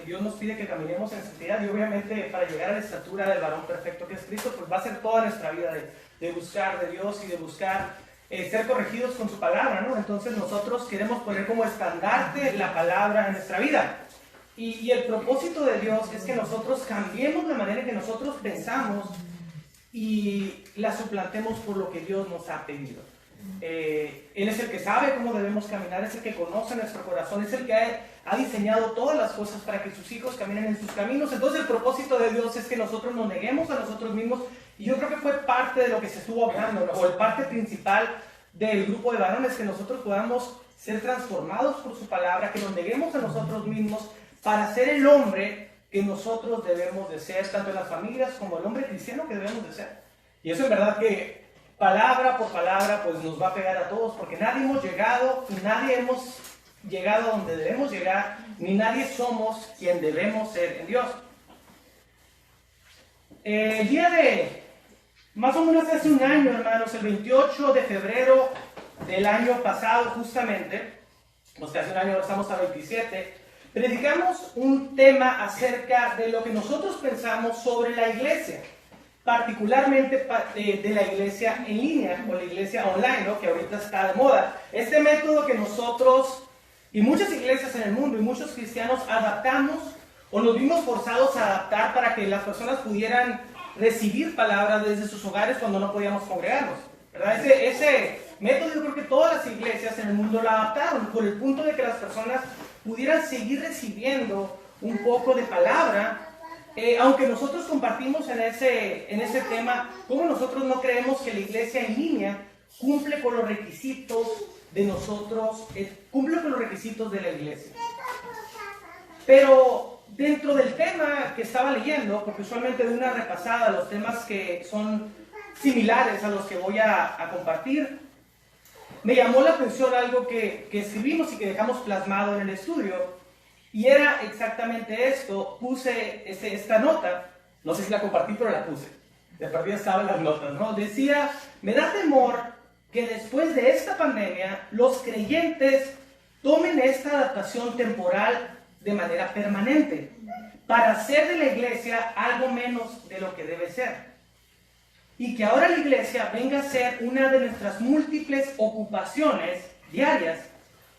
Dios nos pide que caminemos en santidad, y obviamente para llegar a la estatura del varón perfecto que es Cristo, pues va a ser toda nuestra vida de buscar de Dios y de buscar ser corregidos con su palabra, ¿no? Entonces nosotros queremos poner como estandarte la palabra en nuestra vida. Y el propósito de Dios es que nosotros cambiemos la manera en que nosotros pensamos y la suplantemos por lo que Dios nos ha pedido. Él es el que sabe cómo debemos caminar, es el que conoce nuestro corazón, es el que ha diseñado todas las cosas para que sus hijos caminen en sus caminos. Entonces el propósito de Dios es que nosotros nos neguemos a nosotros mismos, y yo creo que fue parte de lo que se estuvo hablando, ¿no? O el parte principal del grupo de varones, que nosotros podamos ser transformados por su palabra, que nos neguemos a nosotros mismos para ser el hombre que nosotros debemos de ser, tanto en las familias como el hombre cristiano que debemos de ser. Y eso es verdad que palabra por palabra pues nos va a pegar a todos, porque nadie hemos llegado a donde debemos llegar, ni nadie somos quien debemos ser en Dios. El día de, más o menos hace un año, hermanos, el 28 de febrero del año pasado justamente, o sea, hace un año, estamos a 27, predicamos un tema acerca de lo que nosotros pensamos sobre la iglesia, particularmente de la iglesia en línea o la iglesia online, ¿no? Que ahorita está de moda. Este método que nosotros y muchas iglesias en el mundo y muchos cristianos adaptamos o nos vimos forzados a adaptar para que las personas pudieran recibir palabras desde sus hogares cuando no podíamos congregarnos, ¿verdad? Ese método yo creo que todas las iglesias en el mundo lo adaptaron por el punto de que las personas pudieran seguir recibiendo un poco de palabra, aunque nosotros compartimos en ese tema, como nosotros no creemos que la iglesia en línea cumple con los requisitos de nosotros, cumple con los requisitos de la iglesia. Pero dentro del tema que estaba leyendo, porque usualmente doy una repasada a los temas que son similares a los que voy a compartir, me llamó la atención algo que escribimos y que dejamos plasmado en el estudio, y era exactamente esto. Puse esta nota, no sé si la compartí, pero la puse, de partida estaban las notas, ¿no? Decía: me da temor que después de esta pandemia los creyentes tomen esta adaptación temporal de manera permanente para hacer de la iglesia algo menos de lo que debe ser. Y que ahora la iglesia venga a ser una de nuestras múltiples ocupaciones diarias,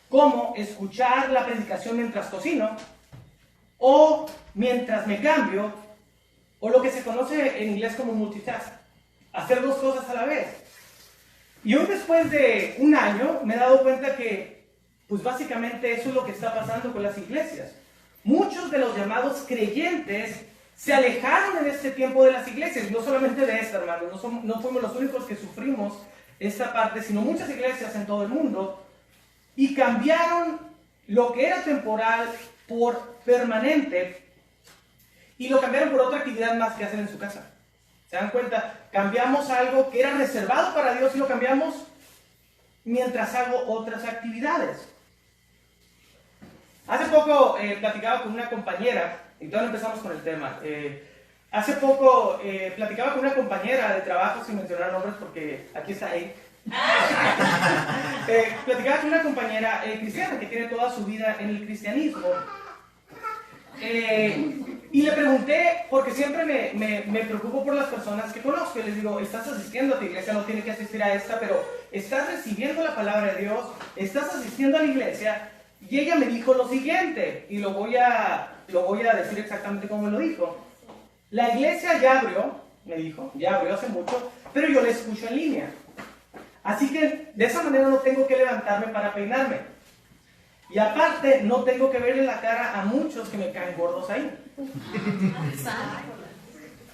como escuchar la predicación mientras cocino, o mientras me cambio, o lo que se conoce en inglés como multitask, hacer dos cosas a la vez. Y hoy, después de un año, me he dado cuenta que, pues básicamente eso es lo que está pasando con las iglesias. Muchos de los llamados creyentes se alejaron en este tiempo de las iglesias, no solamente de esta, hermanos, no fuimos los únicos que sufrimos esta parte, sino muchas iglesias en todo el mundo, y cambiaron lo que era temporal por permanente, y lo cambiaron por otra actividad más que hacen en su casa. ¿Se dan cuenta? Cambiamos algo que era reservado para Dios y lo cambiamos mientras hago otras actividades. Hace poco platicaba con una compañera, y todavía no empezamos con el tema. Hace poco platicaba con una compañera de trabajo, sin mencionar nombres porque aquí está ahí. Platicaba con una compañera cristiana que tiene toda su vida en el cristianismo. Y le pregunté, porque siempre me preocupo por las personas que conozco, y les digo: estás asistiendo a tu iglesia, no tienes que asistir a esta, pero estás recibiendo la palabra de Dios, estás asistiendo a la iglesia. Y ella me dijo lo siguiente, y lo voy a decir exactamente como me lo dijo. La iglesia ya abrió, me dijo, ya abrió hace mucho, pero yo la escucho en línea. Así que de esa manera no tengo que levantarme para peinarme. Y aparte, no tengo que verle la cara a muchos que me caen gordos ahí.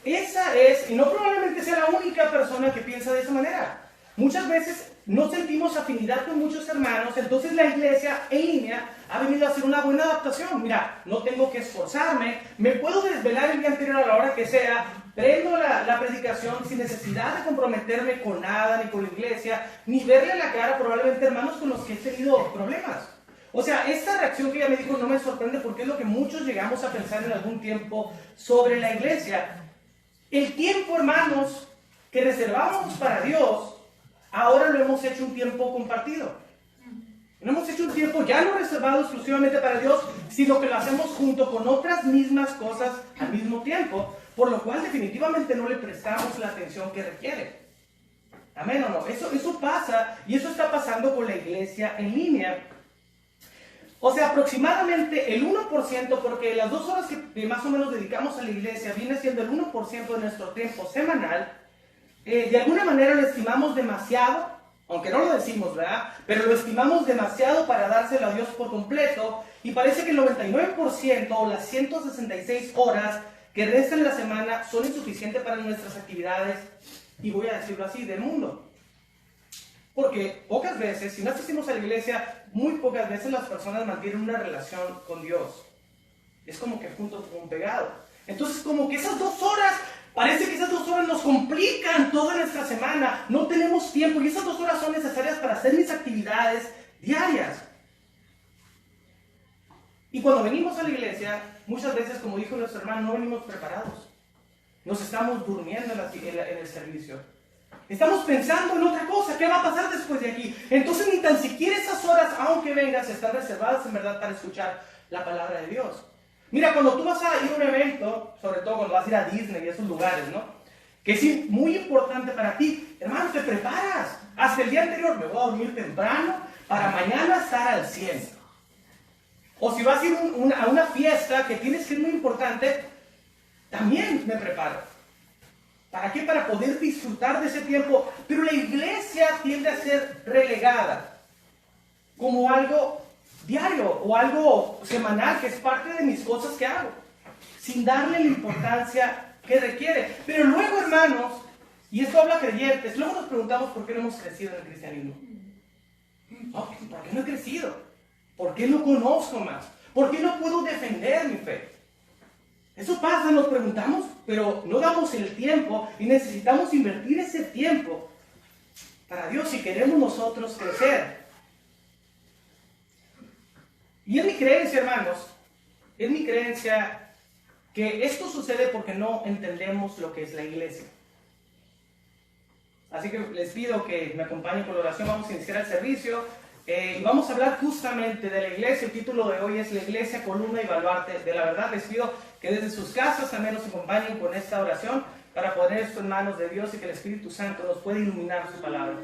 Esa es, y no probablemente sea la única persona que piensa de esa manera. Muchas veces no sentimos afinidad con muchos hermanos, entonces la iglesia en línea ha venido a hacer una buena adaptación. Mira, no tengo que esforzarme, me puedo desvelar el día anterior a la hora que sea, prendo la predicación sin necesidad de comprometerme con nada, ni con la iglesia, ni verle la cara probablemente a hermanos con los que he tenido problemas. O sea, esta reacción que ella me dijo no me sorprende, porque es lo que muchos llegamos a pensar en algún tiempo sobre la iglesia. El tiempo, hermanos, que reservábamos para Dios, ahora lo hemos hecho un tiempo compartido. No hemos hecho un tiempo ya no reservado exclusivamente para Dios, sino que lo hacemos junto con otras mismas cosas al mismo tiempo, por lo cual definitivamente no le prestamos la atención que requiere. Amén o no. Eso pasa, y eso está pasando con la iglesia en línea. O sea, aproximadamente el 1%, porque las 2 horas que más o menos dedicamos a la iglesia viene siendo el 1% de nuestro tiempo semanal. De alguna manera lo estimamos demasiado, aunque no lo decimos, ¿verdad? Pero lo estimamos demasiado para dárselo a Dios por completo, y parece que el 99% o las 166 horas que restan en la semana son insuficientes para nuestras actividades, y voy a decirlo así, del mundo. Porque pocas veces, si no asistimos a la iglesia, muy pocas veces las personas mantienen una relación con Dios. Es como que junto con pegado. Entonces, como que esas 2 horas, parece que esas 2 horas nos complican toda nuestra semana. No tenemos tiempo, y esas 2 horas son necesarias para hacer mis actividades diarias. Y cuando venimos a la iglesia, muchas veces, como dijo nuestro hermano, no venimos preparados. Nos estamos durmiendo en el servicio. Estamos pensando en otra cosa. ¿Qué va a pasar después de aquí? Entonces ni tan siquiera esas horas, aunque vengas, están reservadas en verdad para escuchar la palabra de Dios. Mira, cuando tú vas a ir a un evento, sobre todo cuando vas a ir a Disney y esos lugares, ¿no? Que es muy importante para ti, hermano, te preparas. Hasta el día anterior, me voy a dormir temprano para mañana estar al 100. O si vas a ir a una fiesta que tienes que ir muy importante, también me preparo. ¿Para qué? Para poder disfrutar de ese tiempo. Pero la iglesia tiende a ser relegada como algo diario o algo semanal, que es parte de mis cosas que hago, sin darle la importancia que requiere. Pero luego, hermanos, y esto habla a creyentes, luego nos preguntamos por qué no hemos crecido en el cristianismo. ¿Por qué no he crecido? ¿Por qué no conozco más? ¿Por qué no puedo defender mi fe? Eso pasa, nos preguntamos, pero no damos el tiempo, y necesitamos invertir ese tiempo para Dios si queremos nosotros crecer. Y es mi creencia, hermanos, es mi creencia que esto sucede porque no entendemos lo que es la iglesia. Así que les pido que me acompañen con la oración. Vamos a iniciar el servicio y vamos a hablar justamente de la iglesia. El título de hoy es La Iglesia, columna y baluarte de la verdad. Les pido que desde sus casas también nos acompañen con esta oración para poner esto en manos de Dios y que el Espíritu Santo nos pueda iluminar su palabra.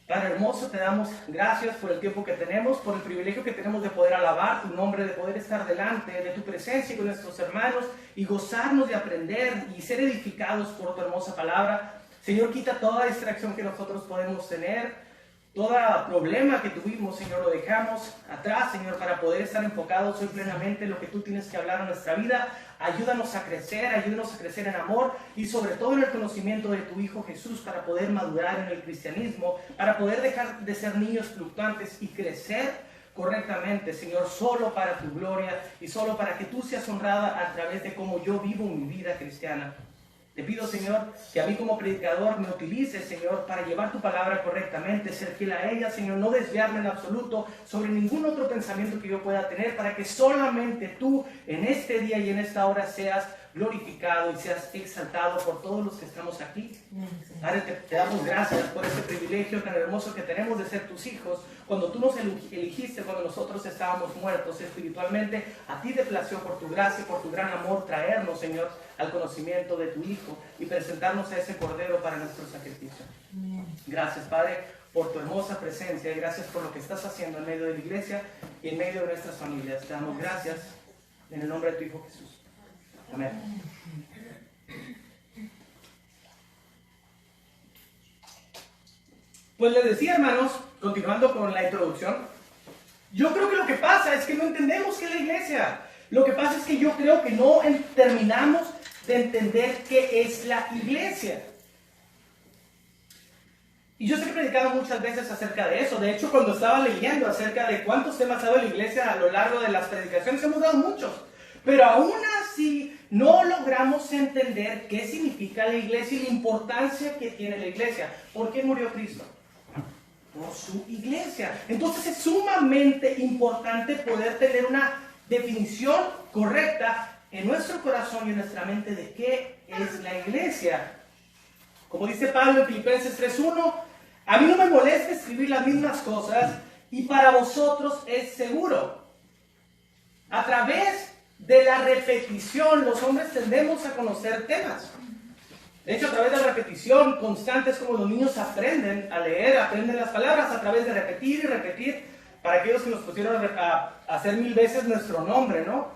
Padre hermoso, te damos gracias por el tiempo que tenemos, por el privilegio que tenemos de poder alabar tu nombre, de poder estar delante de tu presencia con nuestros hermanos y gozarnos de aprender y ser edificados por tu hermosa palabra. Señor, quita toda distracción que nosotros podemos tener. Todo problema que tuvimos, Señor, lo dejamos atrás, Señor, para poder estar enfocados hoy plenamente en lo que tú tienes que hablar a nuestra vida. Ayúdanos a crecer en amor y sobre todo en el conocimiento de tu Hijo Jesús, para poder madurar en el cristianismo, para poder dejar de ser niños fluctuantes y crecer correctamente, Señor, solo para tu gloria y solo para que tú seas honrada a través de cómo yo vivo mi vida cristiana. Te pido, Señor, que a mí como predicador me utilices, Señor, para llevar tu palabra correctamente, ser fiel a ella, Señor, no desviarme en absoluto sobre ningún otro pensamiento que yo pueda tener, para que solamente tú en este día y en esta hora seas glorificado y seas exaltado por todos los que estamos aquí. Padre, te damos gracias por ese privilegio tan hermoso que tenemos de ser tus hijos. Cuando tú nos elegiste, cuando nosotros estábamos muertos espiritualmente, a ti te plació por tu gracia y por tu gran amor traernos, Señor, al conocimiento de tu Hijo y presentarnos a ese Cordero para nuestro sacrificio. Gracias, Padre, por tu hermosa presencia, y gracias por lo que estás haciendo en medio de la iglesia y en medio de nuestras familias. Te damos gracias en el nombre de tu Hijo Jesús. Amén. Pues les decía, hermanos, continuando con la introducción, yo creo que lo que pasa es que no entendemos qué es la iglesia. Lo que pasa es que yo creo que no terminamos de entender qué es la iglesia. Y yo sé que he predicado muchas veces acerca de eso. De hecho, cuando estaba leyendo acerca de cuántos temas ha dado la iglesia a lo largo de las predicaciones, hemos dado muchos. Pero aún así no logramos entender qué significa la iglesia y la importancia que tiene la iglesia. ¿Por qué murió Cristo? Por su iglesia. Entonces es sumamente importante poder tener una definición correcta en nuestro corazón y en nuestra mente de qué es la iglesia. Como dice Pablo en Filipenses 3:1, A mí no me molesta escribir las mismas cosas y para vosotros es seguro. A través de la repetición, los hombres tendemos a conocer temas. De hecho, a través de la repetición constante es como los niños aprenden a leer, aprenden las palabras a través de repetir y repetir. Para aquellos que nos pusieron a hacer 1000 veces nuestro nombre, ¿no?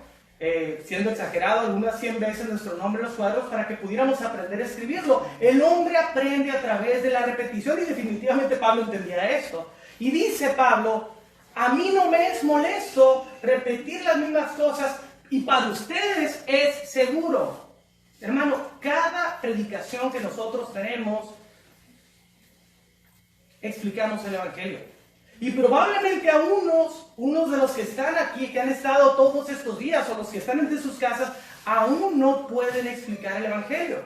Siendo exagerado, algunas 100 veces nuestro nombre en los cuadros para que pudiéramos aprender a escribirlo. El hombre aprende a través de la repetición y definitivamente Pablo entendía esto. Y dice Pablo, a mí no me es molesto repetir las mismas cosas y para ustedes es seguro. Hermano, cada predicación que nosotros tenemos, explicamos el Evangelio. Y probablemente a unos de los que están aquí, que han estado todos estos días, o los que están entre sus casas, aún no pueden explicar el Evangelio.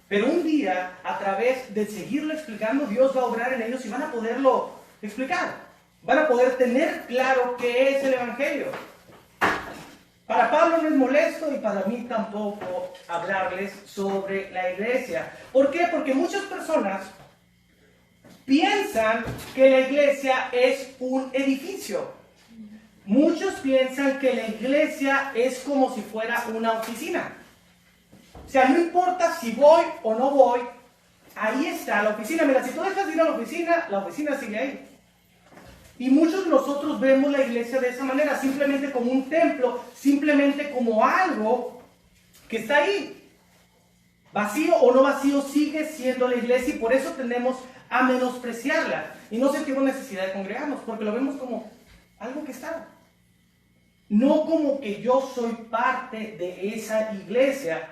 Pero un día, a través de seguirlo explicando, Dios va a obrar en ellos y van a poderlo explicar. Van a poder tener claro qué es el Evangelio. Para Pablo no es molesto y para mí tampoco hablarles sobre la iglesia. ¿Por qué? Porque muchas personas piensan que la iglesia es un edificio. Muchos piensan que la iglesia es como si fuera una oficina. O sea, no importa si voy o no voy, ahí está la oficina. Mira, si tú dejas de ir a la oficina sigue ahí. Y muchos de nosotros vemos la iglesia de esa manera, simplemente como un templo, simplemente como algo que está ahí. Vacío o no vacío, sigue siendo la iglesia y por eso tendemos a menospreciarla. Y no sentimos necesidad de congregarnos, porque lo vemos como algo que está. No como que yo soy parte de esa iglesia.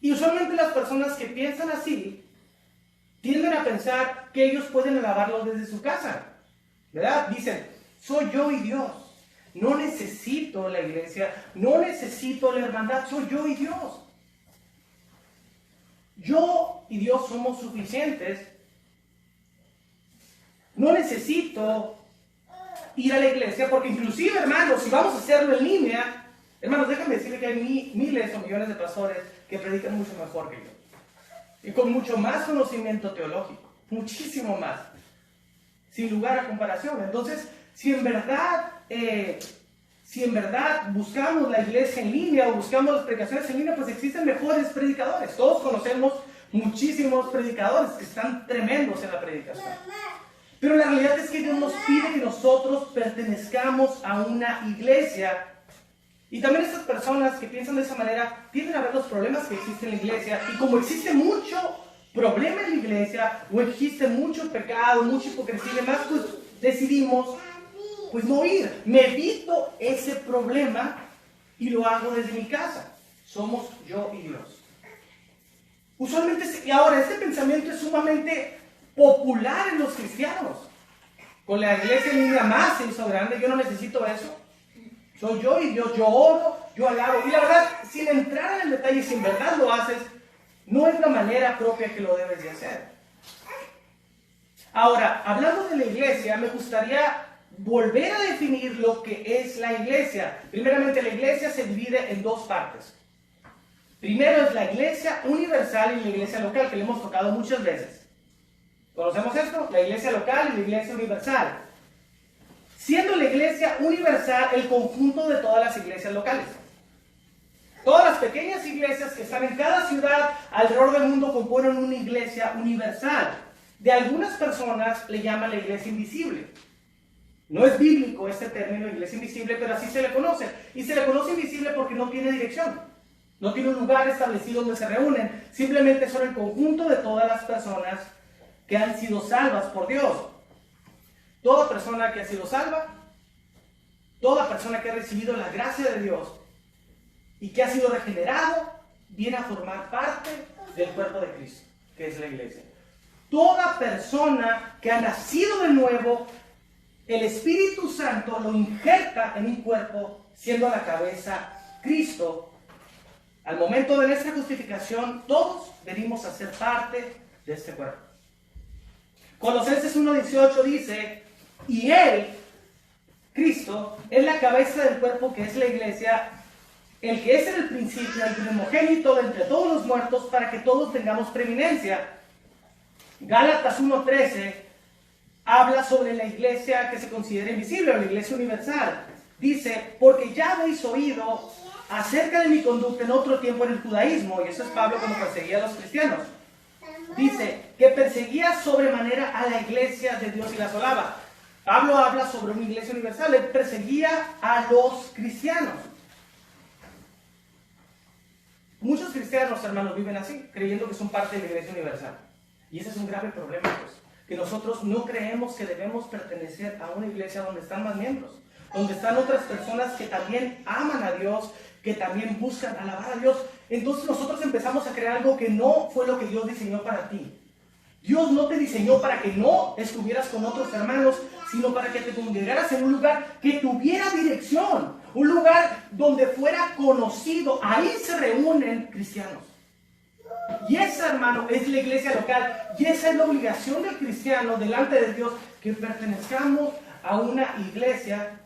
Y usualmente las personas que piensan así, tienden a pensar que ellos pueden alabarlo desde su casa. ¿Verdad? Dicen, soy yo y Dios. No necesito la iglesia, no necesito la hermandad, soy yo y Dios. Yo y Dios somos suficientes. No necesito ir a la iglesia, porque inclusive, hermanos, si vamos a hacerlo en línea, hermanos, déjenme decirles que hay miles o millones de pastores que predican mucho mejor que yo. Y con mucho más conocimiento teológico, muchísimo más. Sin lugar a comparación. Entonces, si en verdad buscamos la iglesia en línea o buscamos las predicaciones en línea, pues existen mejores predicadores. Todos conocemos muchísimos predicadores que están tremendos en la predicación. Pero la realidad es que Dios nos pide que nosotros pertenezcamos a una iglesia. Y también estas personas que piensan de esa manera tienden a ver los problemas que existen en la iglesia. Y como existe mucho problema en la iglesia, o existe mucho pecado, mucha hipocresía y demás, pues decidimos pues no ir. Me evito ese problema y lo hago desde mi casa. Somos yo y Dios. Usualmente, y ahora, este pensamiento es sumamente popular en los cristianos. Con la iglesia en línea más se hizo grande, yo no necesito eso. Soy yo y Dios, yo oro, yo alabo. Y la verdad, sin entrar en el detalle, si en verdad lo haces, no es la manera propia que lo debes de hacer. Ahora, hablando de la iglesia, me gustaría volver a definir lo que es la iglesia. Primeramente, la iglesia se divide en dos partes. Primero es la iglesia universal y la iglesia local, que le hemos tocado muchas veces. ¿Conocemos esto? La iglesia local y la iglesia universal. Siendo la iglesia universal el conjunto de todas las iglesias locales. Todas las pequeñas iglesias que están en cada ciudad alrededor del mundo componen una iglesia universal. De algunas personas le llaman la iglesia invisible. No es bíblico este término, iglesia invisible, pero así se le conoce. Y se le conoce invisible porque no tiene dirección. No tiene un lugar establecido donde se reúnen. Simplemente son el conjunto de todas las personas que han sido salvas por Dios. Toda persona que ha sido salva, toda persona que ha recibido la gracia de Dios, y que ha sido regenerado, viene a formar parte del cuerpo de Cristo, que es la iglesia. Toda persona que ha nacido de nuevo, el Espíritu Santo lo injerta en un cuerpo, siendo la cabeza Cristo. Al momento de nuestra justificación, todos venimos a ser parte de este cuerpo. Colosenses 1:18 dice, y Él, Cristo, es la cabeza del cuerpo que es la iglesia, el que es en el principio, el primogénito de entre todos los muertos, para que todos tengamos preeminencia. Gálatas 1:13 habla sobre la iglesia que se considera invisible, o la iglesia universal. Dice, porque ya habéis oído acerca de mi conducta en otro tiempo en el judaísmo, y eso es Pablo cuando perseguía a los cristianos. Dice que perseguía sobremanera a la iglesia de Dios y la asolaba. Pablo habla sobre una iglesia universal, él perseguía a los cristianos. Muchos cristianos, hermanos, viven así, creyendo que son parte de la iglesia universal. Y ese es un grave problema, pues, que nosotros no creemos que debemos pertenecer a una iglesia donde están más miembros, donde están otras personas que también aman a Dios, que también buscan alabar a Dios. Entonces nosotros empezamos a crear algo que no fue lo que Dios diseñó para ti. Dios no te diseñó para que no estuvieras con otros hermanos, sino para que te congregaras en un lugar que tuviera dirección, un lugar donde fuera conocido. Ahí se reúnen cristianos. Y esa, hermano, es la iglesia local. Y esa es la obligación del cristiano delante de Dios, que pertenezcamos a una iglesia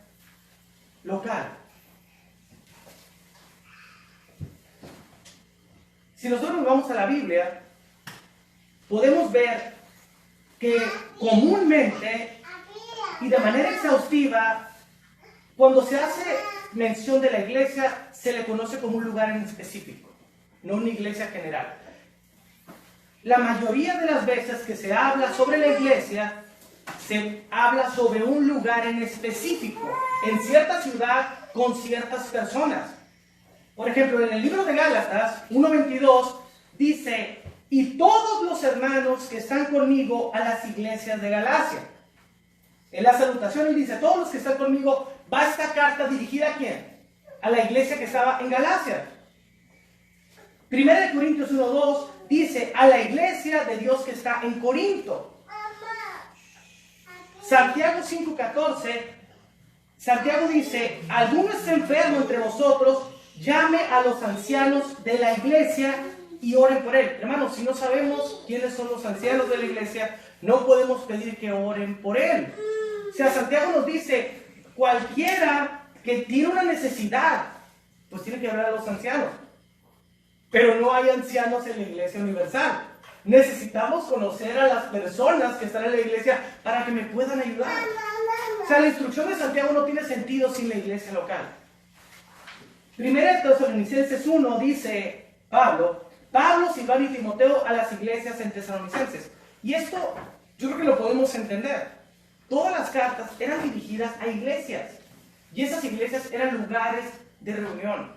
local. Si nosotros nos vamos a la Biblia, podemos ver que comúnmente y de manera exhaustiva, cuando se hace mención de la iglesia, se le conoce como un lugar en específico, no una iglesia general. La mayoría de las veces que se habla sobre la iglesia, se habla sobre un lugar en específico, en cierta ciudad, con ciertas personas. Por ejemplo, en el libro de Gálatas 1:22 dice, y todos los hermanos que están conmigo a las iglesias de Galacia. En la salutación él dice, todos los que están conmigo, va esta carta dirigida ¿a quién? A la iglesia que estaba en Galacia. 1 Corintios 1:2 dice, a la iglesia de Dios que está en Corinto. Santiago 5:14, Santiago dice, alguno está enfermo entre vosotros, llame a los ancianos de la iglesia y oren por él. Hermanos, si no sabemos quiénes son los ancianos de la iglesia, no podemos pedir que oren por él. O sea, Santiago nos dice, cualquiera que tiene una necesidad, pues tiene que hablar a los ancianos. Pero no hay ancianos en la iglesia universal. Necesitamos conocer a las personas que están en la iglesia para que me puedan ayudar. O sea, la instrucción de Santiago no tiene sentido sin la iglesia local. 1 Tesalonicenses 1 dice Pablo, Silvano y Timoteo a las iglesias en Tesalonicenses. Y esto yo creo que lo podemos entender. Todas las cartas eran dirigidas a iglesias. Y esas iglesias eran lugares de reunión.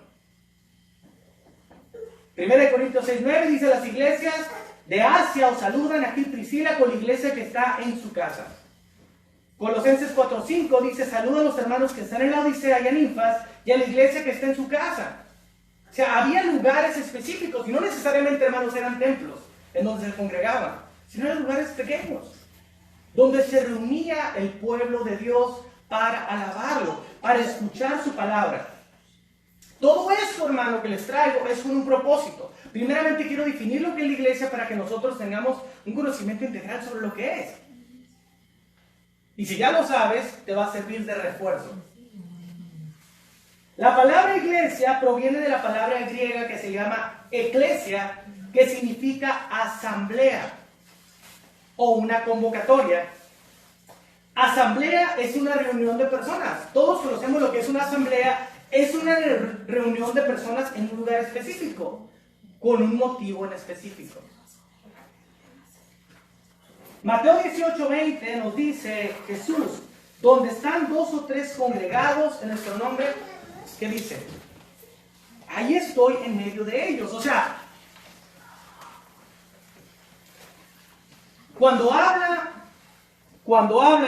1 Corintios 6:9 dice, las iglesias de Asia os saludan, aquí Priscila con la iglesia que está en su casa. Colosenses 4:5 dice, saluda a los hermanos que están en la Odisea y a Ninfas y a la iglesia que está en su casa. O sea, había lugares específicos, y no necesariamente, hermanos, eran templos en donde se congregaban, sino eran lugares pequeños, donde se reunía el pueblo de Dios para alabarlo, para escuchar su palabra. Todo esto, hermano, que les traigo es con un propósito. Primeramente quiero definir lo que es la iglesia para que nosotros tengamos un conocimiento integral sobre lo que es. Y si ya lo sabes, te va a servir de refuerzo. La palabra iglesia proviene de la palabra griega que se llama eclesia, que significa asamblea o una convocatoria. Asamblea es una reunión de personas. Todos conocemos lo que es una asamblea. Es una reunión de personas en un lugar específico, con un motivo en específico. Mateo 18:20 nos dice Jesús, donde están 2 o 3 congregados en nuestro nombre, ¿qué dice? Ahí estoy en medio de ellos. O sea, cuando habla,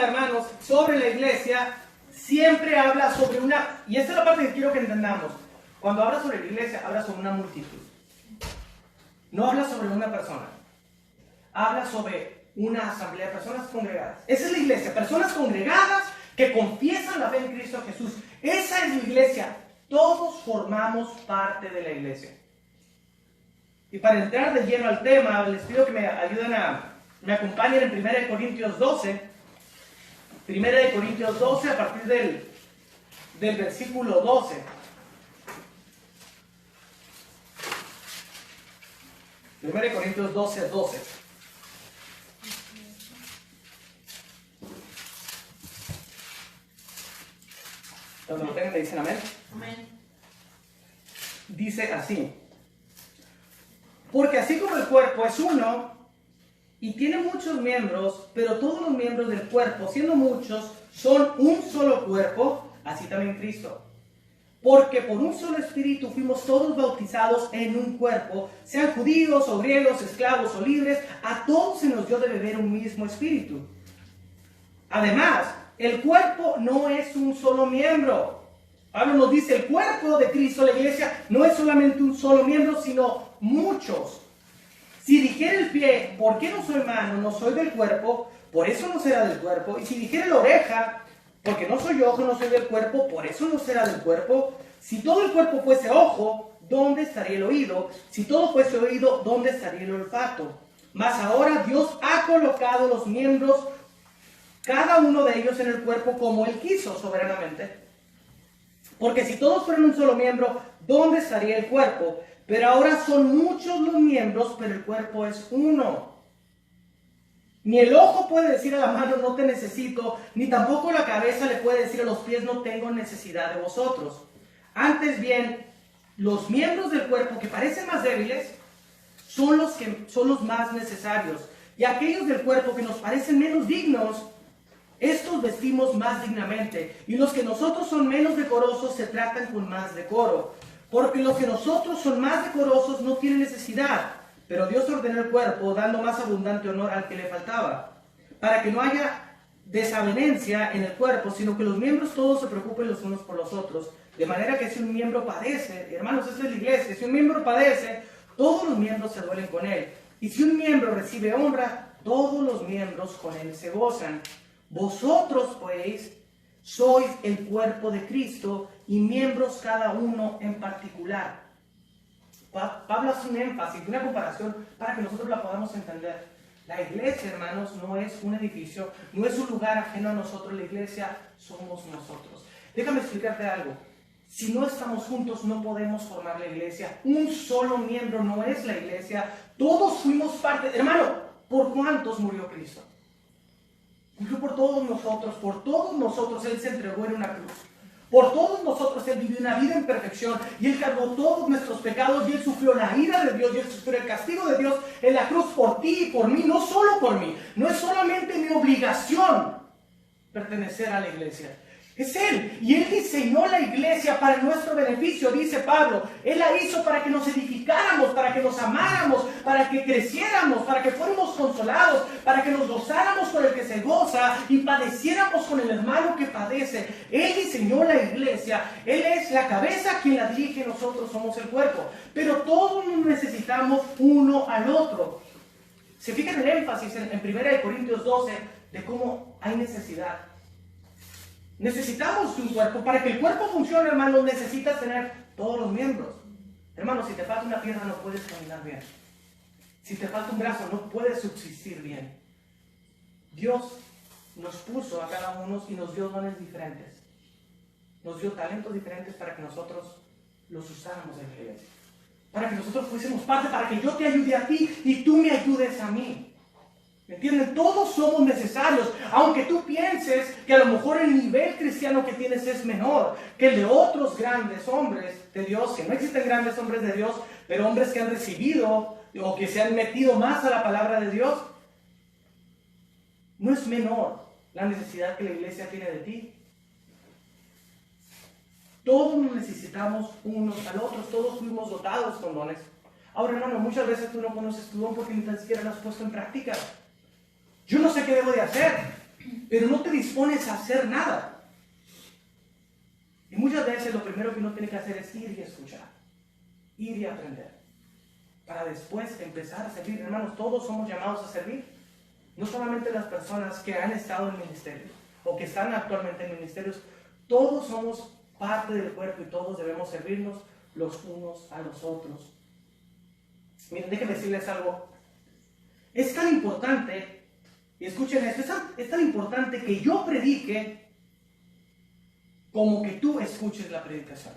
hermanos, sobre la iglesia, siempre habla sobre una, y esta es la parte que quiero que entendamos. Cuando habla sobre la iglesia, habla sobre una multitud. No habla sobre una persona. Habla sobre una asamblea de personas congregadas. Esa es la iglesia, personas congregadas que confiesan la fe en Cristo Jesús. Esa es la iglesia. Todos formamos parte de la iglesia. Y para entrar de lleno al tema, les pido que me ayuden me acompañen en 1 Corintios 12. 1 Corintios 12 a partir del versículo 12. 1 Corintios 12:12. dice así: porque así como el cuerpo es uno y tiene muchos miembros, pero todos los miembros del cuerpo, siendo muchos, son un solo cuerpo, así también Cristo. Porque por un solo espíritu fuimos todos bautizados en un cuerpo, sean judíos o griegos, esclavos o libres, a todos se nos dio de beber un mismo espíritu. Además, el cuerpo no es un solo miembro. Pablo nos dice, el cuerpo de Cristo, la iglesia, no es solamente un solo miembro, sino muchos. Si dijera el pie, ¿por qué no soy mano, no soy del cuerpo? Por eso no será del cuerpo. Y si dijera la oreja, porque no soy ojo, no soy del cuerpo, por eso no será del cuerpo. Si todo el cuerpo fuese ojo, ¿dónde estaría el oído? Si todo fuese oído, ¿dónde estaría el olfato? Mas ahora Dios ha colocado los miembros, cada uno de ellos en el cuerpo como Él quiso soberanamente. Porque si todos fueran un solo miembro, ¿dónde estaría el cuerpo? Pero ahora son muchos los miembros, pero el cuerpo es uno. Ni el ojo puede decir a la mano, no te necesito, ni tampoco la cabeza le puede decir a los pies, no tengo necesidad de vosotros. Antes bien, los miembros del cuerpo que parecen más débiles son los más necesarios. Y aquellos del cuerpo que nos parecen menos dignos, estos vestimos más dignamente. Y los que nosotros son menos decorosos se tratan con más decoro. Porque los que nosotros son más decorosos no tienen necesidad. Pero Dios ordenó el cuerpo, dando más abundante honor al que le faltaba, para que no haya desavenencia en el cuerpo, sino que los miembros todos se preocupen los unos por los otros. De manera que si un miembro padece, hermanos, esta es la iglesia, si un miembro padece, todos los miembros se duelen con él. Y si un miembro recibe honra, todos los miembros con él se gozan. Vosotros, pues, sois el cuerpo de Cristo y miembros cada uno en particular. Pablo hace un énfasis, una comparación para que nosotros la podamos entender. La iglesia, hermanos, no es un edificio, no es un lugar ajeno a nosotros. La iglesia somos nosotros. Déjame explicarte algo. Si no estamos juntos, no podemos formar la iglesia. Un solo miembro no es la iglesia. Todos fuimos parte. Hermano, ¿por cuántos murió Cristo? Murió por todos nosotros. Por todos nosotros Él se entregó en una cruz. Por todos nosotros Él vivió una vida en perfección y Él cargó todos nuestros pecados y Él sufrió la ira de Dios y Él sufrió el castigo de Dios en la cruz por ti y por mí, no solo por mí. No es solamente mi obligación pertenecer a la iglesia. Es Él. Y Él diseñó la iglesia para nuestro beneficio, dice Pablo. Él la hizo para que nos edificáramos, para que nos amáramos, para que creciéramos, para que fuéramos consolados, para que nos gozáramos con el que se goza y padeciéramos con el hermano que padece. Él diseñó la iglesia. Él es la cabeza quien la dirige, nosotros somos el cuerpo. Pero todos nos necesitamos uno al otro. Se fijan el énfasis en 1 Corintios 12 de cómo hay necesidad. Necesitamos un cuerpo. Para que el cuerpo funcione, hermanos, necesitas tener todos los miembros. Hermanos, si te falta una pierna no puedes caminar bien. Si te falta un brazo no puedes subsistir bien. Dios nos puso a cada uno y nos dio dones diferentes. Nos dio talentos diferentes para que nosotros los usáramos en la iglesia. Para que nosotros fuésemos parte, para que yo te ayude a ti y tú me ayudes a mí. ¿Me entienden? Todos somos necesarios, aunque tú pienses que a lo mejor el nivel cristiano que tienes es menor que el de otros grandes hombres de Dios, que no existen grandes hombres de Dios, pero hombres que han recibido o que se han metido más a la palabra de Dios. No es menor la necesidad que la iglesia tiene de ti. Todos nos necesitamos unos a los otros, todos fuimos dotados con dones. Ahora, hermano, muchas veces tú no conoces tu don porque ni tan siquiera lo has puesto en práctica. Yo no sé qué debo de hacer, pero no te dispones a hacer nada. Y muchas veces lo primero que uno tiene que hacer es ir y escuchar, ir y aprender, para después empezar a servir. Hermanos, todos somos llamados a servir. No solamente las personas que han estado en ministerios o que están actualmente en ministerios, todos somos parte del cuerpo y todos debemos servirnos los unos a los otros. Miren, déjenme decirles algo. Es tan importante, y escuchen esto, es tan importante que yo predique como que tú escuches la predicación.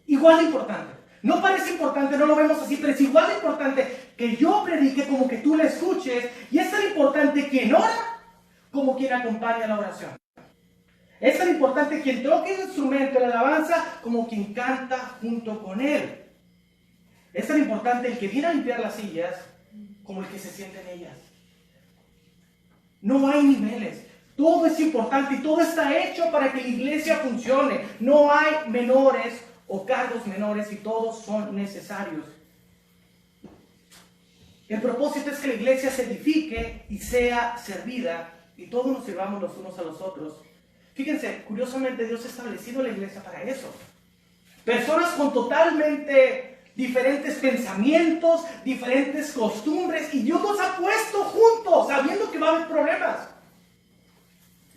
Igual de importante. No parece importante, no lo vemos así, pero es igual de importante que yo predique como que tú la escuches. Y es tan importante quien ora como quien acompaña la oración. Es tan importante quien toque el instrumento de la alabanza como quien canta junto con él. Es tan importante el que viene a limpiar las sillas como el que se siente en ellas. No hay niveles. Todo es importante y todo está hecho para que la iglesia funcione. No hay menores o cargos menores y todos son necesarios. El propósito es que la iglesia se edifique y sea servida y todos nos sirvamos los unos a los otros. Fíjense, curiosamente Dios ha establecido la iglesia para eso. Personas con totalmente diferentes pensamientos, diferentes costumbres, y Dios los ha puesto juntos, sabiendo que va a haber problemas.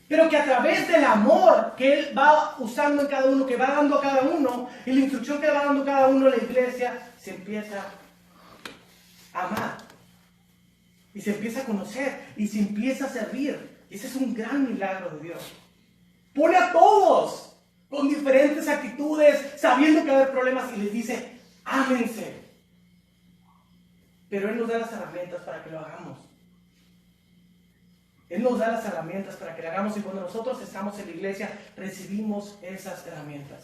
Pero que a través del amor que Él va usando en cada uno, que va dando a cada uno, y la instrucción que va dando a cada uno, la iglesia se empieza a amar. Y se empieza a conocer, y se empieza a servir. Y ese es un gran milagro de Dios. Pone a todos con diferentes actitudes, sabiendo que va a haber problemas, y les dice, ámense. Pero Él nos da las herramientas para que lo hagamos. Él nos da las herramientas para que lo hagamos, y cuando nosotros estamos en la iglesia, recibimos esas herramientas.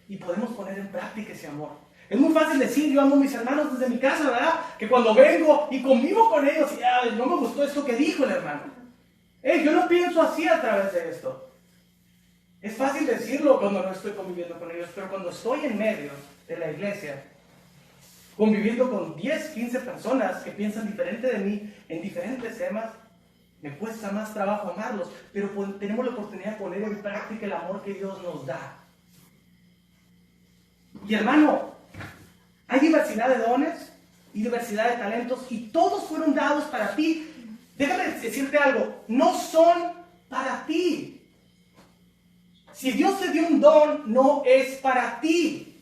Y podemos poner en práctica ese amor. Es muy fácil decir, yo amo a mis hermanos desde mi casa, ¿verdad? Que cuando vengo y convivo con ellos, y no me gustó esto que dijo el hermano. Yo no pienso así a través de esto. Es fácil decirlo cuando no estoy conviviendo con ellos, pero cuando estoy en medio de la iglesia, conviviendo con 10, 15 personas que piensan diferente de mí en diferentes temas, me cuesta más trabajo amarlos, pero tenemos la oportunidad de poner en práctica el amor que Dios nos da. Y hermano, hay diversidad de dones y diversidad de talentos, y todos fueron dados para ti. Déjame decirte algo, no son para ti. Si Dios te dio un don, no es para ti.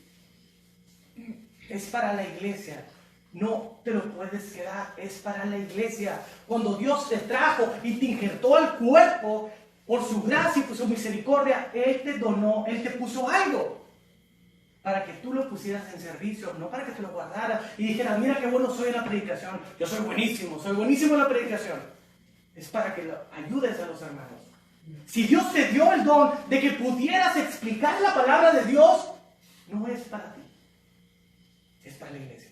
Es para la iglesia. No te lo puedes quedar, es para la iglesia. Cuando Dios te trajo y te injertó al cuerpo, por su gracia y por su misericordia, Él te donó, Él te puso algo para que tú lo pusieras en servicio, no para que te lo guardaras y dijeras, mira qué bueno soy en la predicación, yo soy buenísimo en la predicación. Es para que lo ayudes a los hermanos. Si Dios te dio el don de que pudieras explicar la palabra de Dios, no es para ti, es para la iglesia.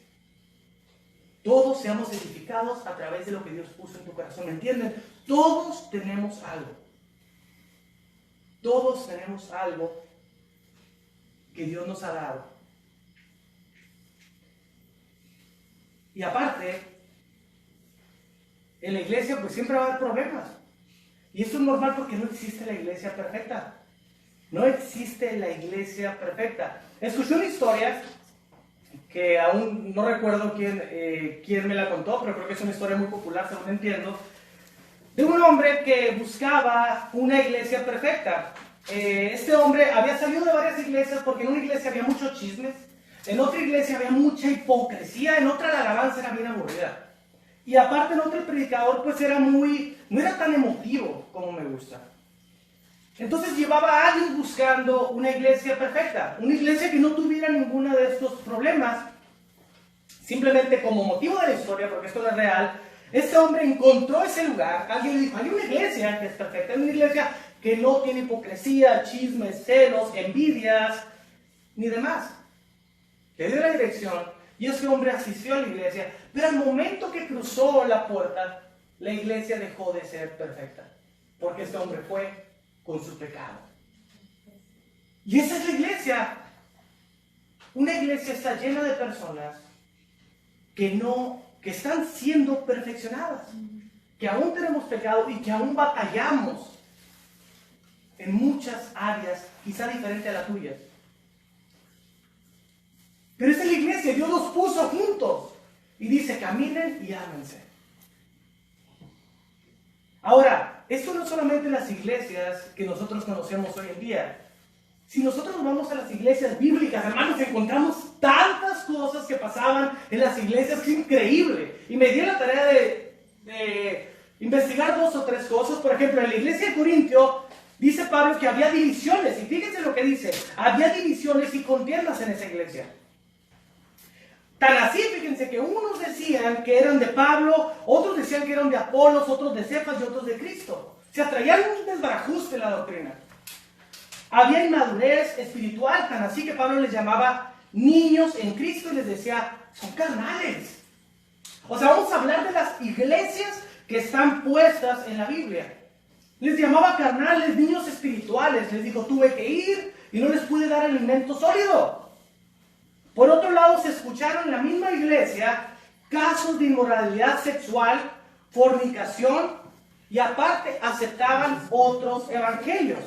Todos seamos edificados a través de lo que Dios puso en tu corazón, ¿me entienden? Todos tenemos algo. Todos tenemos algo que Dios nos ha dado. Y aparte, en la iglesia pues siempre va a haber problemas. Y esto es normal porque no existe la iglesia perfecta. No existe la iglesia perfecta. Escuché una historia que aún no recuerdo quién me la contó, pero creo que es una historia muy popular, según entiendo, de un hombre que buscaba una iglesia perfecta. Este hombre había salido de varias iglesias porque en una iglesia había muchos chismes, en otra iglesia había mucha hipocresía, en otra la alabanza era bien aburrida. Y aparte en otro el predicador pues no era tan emotivo como me gusta. Entonces llevaba años buscando una iglesia perfecta, una iglesia que no tuviera ninguno de estos problemas. Simplemente como motivo de la historia, porque esto no es real, este hombre encontró ese lugar. Alguien le dijo, hay una iglesia que es perfecta, hay una iglesia que no tiene hipocresía, chismes, celos, envidias, ni demás. Le dio la dirección y ese hombre asistió a la iglesia, pero al momento que cruzó la puerta, la iglesia dejó de ser perfecta, porque este hombre fue con su pecado. Y esa es la iglesia. Una iglesia está llena de personas que están siendo perfeccionadas, que aún tenemos pecado y que aún batallamos en muchas áreas, quizá diferente a la tuya. Pero esa es la iglesia, Dios los puso juntos y dice, caminen y ámense. Ahora, esto no es solamente las iglesias que nosotros conocemos hoy en día. Si nosotros vamos a las iglesias bíblicas, hermanos, encontramos tantas cosas que pasaban en las iglesias, que es increíble. Y me di la tarea de investigar 2 o 3 cosas. Por ejemplo, en la iglesia de Corintio, dice Pablo que había divisiones. Y fíjense lo que dice, había divisiones y contiendas en esa iglesia. Tan así, fíjense, que unos decían que eran de Pablo, otros decían que eran de Apolos, otros de Cefas y otros de Cristo. Se traían un desbarajuste en la doctrina. Había inmadurez espiritual, tan así que Pablo les llamaba niños en Cristo y les decía, son carnales. O sea, vamos a hablar de las iglesias que están puestas en la Biblia. Les llamaba carnales, niños espirituales. Les dijo, tuve que ir y no les pude dar alimento sólido. Por otro lado, se escucharon en la misma iglesia casos de inmoralidad sexual, fornicación, y aparte aceptaban otros evangelios.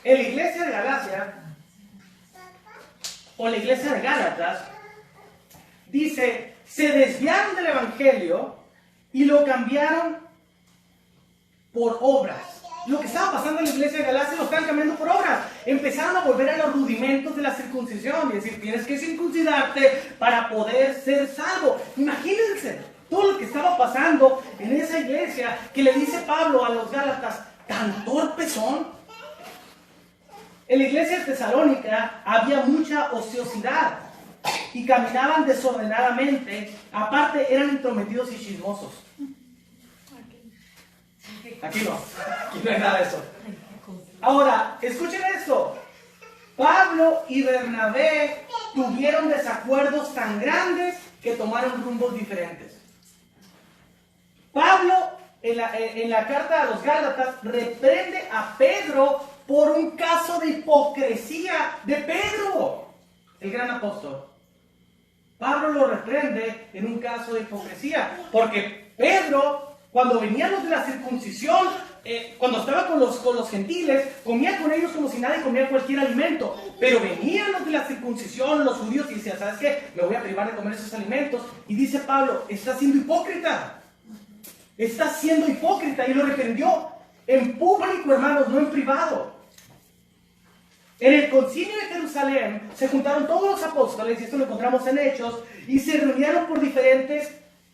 En la iglesia de Galacia, o la iglesia de Gálatas, dice, se desviaron del evangelio y lo cambiaron por obras. Lo que estaba pasando en la iglesia de Galacia lo estaban cambiando por obras. Empezaron a volver a los rudimentos de la circuncisión. Y decir, tienes que circuncidarte para poder ser salvo. Imagínense todo lo que estaba pasando en esa iglesia, que le dice Pablo a los Gálatas, tan torpes son. En la iglesia de Tesalónica había mucha ociosidad y caminaban desordenadamente. Aparte eran intrometidos y chismosos. Aquí no hay nada de eso. Ahora, escuchen esto. Pablo y Bernabé tuvieron desacuerdos tan grandes que tomaron rumbos diferentes. Pablo, en la carta a los Gálatas, reprende a Pedro por un caso de hipocresía de Pedro, el gran apóstol. Pablo lo reprende en un caso de hipocresía, porque Pedro, cuando venían los de la circuncisión, cuando estaba con los gentiles, comía con ellos como si nadie comía cualquier alimento. Pero venían los de la circuncisión, los judíos, y decían, ¿sabes qué? Me voy a privar de comer esos alimentos. Y dice Pablo, está siendo hipócrita. Está siendo hipócrita, y lo reprendió en público, hermanos, no en privado. En el concilio de Jerusalén se juntaron todos los apóstoles, y esto lo encontramos en Hechos, y se reunieron por diferentes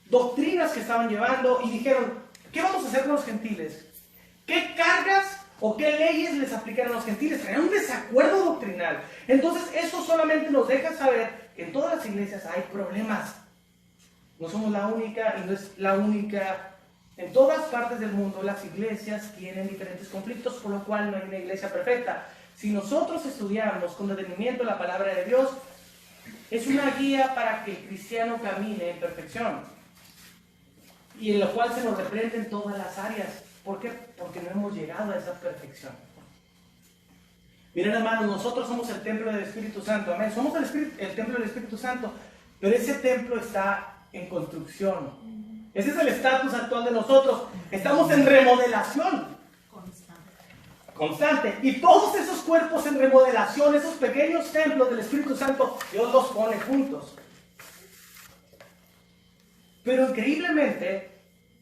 doctrinas que estaban llevando, y dijeron, ¿qué vamos a hacer con los gentiles? ¿Qué cargas o qué leyes les aplican a los gentiles? Traían un desacuerdo doctrinal. Entonces eso solamente nos deja saber que en todas las iglesias hay problemas. No somos la única, y no es la única. En todas partes del mundo las iglesias tienen diferentes conflictos, por lo cual no hay una iglesia perfecta. Si nosotros estudiamos con detenimiento la palabra de Dios, es una guía para que el cristiano camine en perfección, y en lo cual se nos reprende en todas las áreas. ¿Por qué? Porque no hemos llegado a esa perfección. Miren, hermanos, nosotros somos el templo del Espíritu Santo, amén. Somos el templo del Espíritu Santo, pero ese templo está en construcción. Ese es el estatus actual de nosotros. Estamos en remodelación constante. Y todos esos cuerpos en remodelación, esos pequeños templos del Espíritu Santo, Dios los pone juntos. Pero increíblemente,